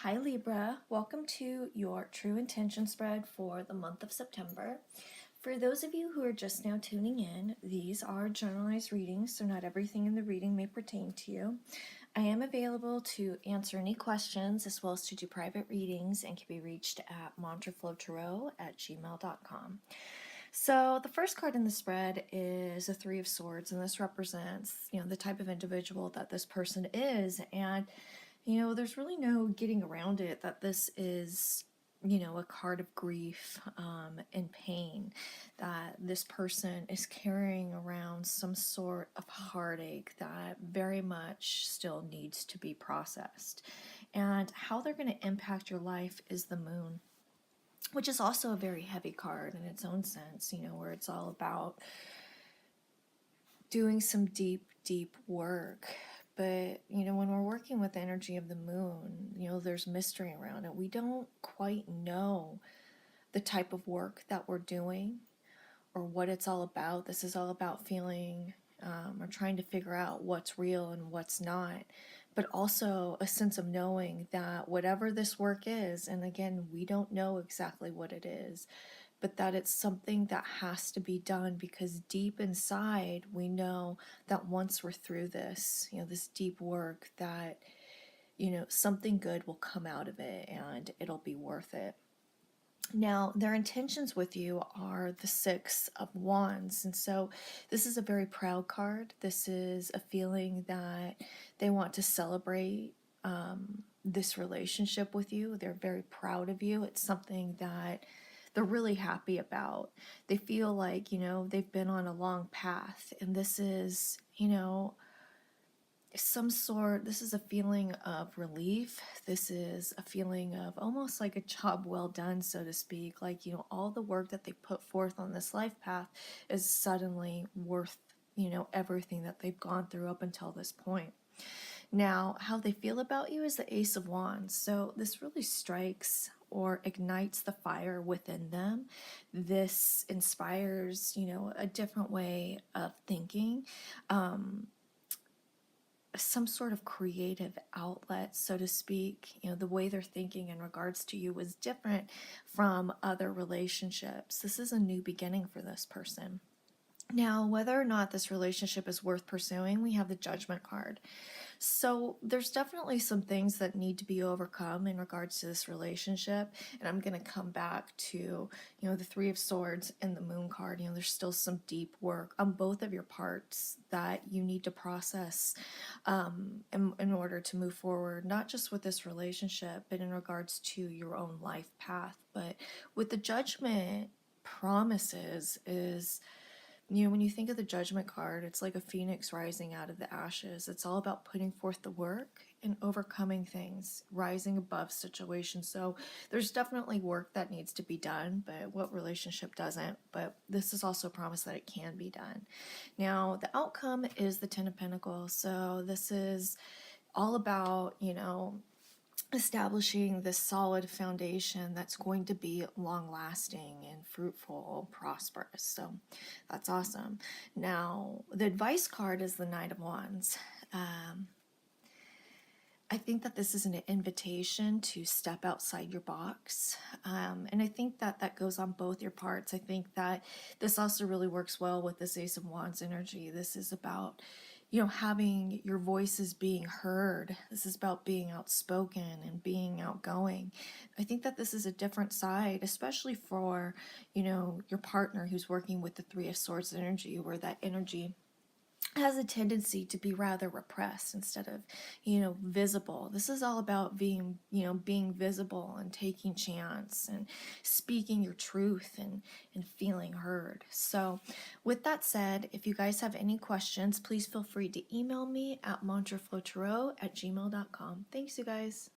Hi Libra, welcome to your true intention spread for the month of September. For those of you who are just now tuning in, these are generalized readings, so not everything in the reading may pertain to you. I am available to answer any questions as well as to do private readings and can be reached at mantraflowtarot@gmail.com. So the first card in the spread is a Three of Swords, and this represents, the type of individual that this person is. And there's really no getting around it that this is, a card of grief and pain, that this person is carrying around some sort of heartache that very much still needs to be processed. And how they're going to impact your life is the moon, which is also a very heavy card in its own sense, where it's all about doing some deep, deep work. But, when we're working with the energy of the moon, there's mystery around it. We don't quite know the type of work that we're doing or what it's all about. This is all about feeling or trying to figure out what's real and what's not, but also a sense of knowing that whatever this work is, and again, we don't know exactly what it is, but that it's something that has to be done because deep inside we know that once we're through this, this deep work, that, something good will come out of it and it'll be worth it. Now, their intentions with you are the Six of Wands, and so this is a very proud card. This is a feeling that they want to celebrate this relationship with you. They're very proud of you. It's something that they're really happy about. They feel like, they've been on a long path, and this is, this is a feeling of relief. This is a feeling of almost like a job well done, so to speak. Like, all the work that they put forth on this life path is suddenly worth, everything that they've gone through up until this point. Now, how they feel about you is the Ace of Wands. So this really strikes or ignites the fire within them. This inspires, a different way of thinking. Some sort of creative outlet, so to speak. The way they're thinking in regards to you was different from other relationships. This is a new beginning for this person. Now, whether or not this relationship is worth pursuing, we have the Judgment card. So there's definitely some things that need to be overcome in regards to this relationship. And I'm going to come back to, the Three of Swords and the Moon card. There's still some deep work on both of your parts that you need to process in order to move forward, not just with this relationship, but in regards to your own life path. But with the Judgment promises is, when you think of the Judgment card, it's like a phoenix rising out of the ashes. It's all about putting forth the work and overcoming things, rising above situations. So there's definitely work that needs to be done, but what relationship doesn't? But this is also a promise that it can be done. Now, the outcome is the Ten of Pentacles. So this is all about, establishing this solid foundation that's going to be long lasting and fruitful, prosperous. So that's awesome. Now, the advice card is the Knight of Wands. I think that this is an invitation to step outside your box. And I think that that goes on both your parts. I think that this also really works well with this Ace of Wands energy. This is about, having your voices being heard. This is about being outspoken and being outgoing. I think that this is a different side, especially for, your partner who's working with the Three of Swords energy, where that energy has a tendency to be rather repressed instead of, visible. This is all about being visible and taking chance and speaking your truth and feeling heard. So with that said, if you guys have any questions, please feel free to email me at mantraflowtarot@gmail.com. Thanks, you guys.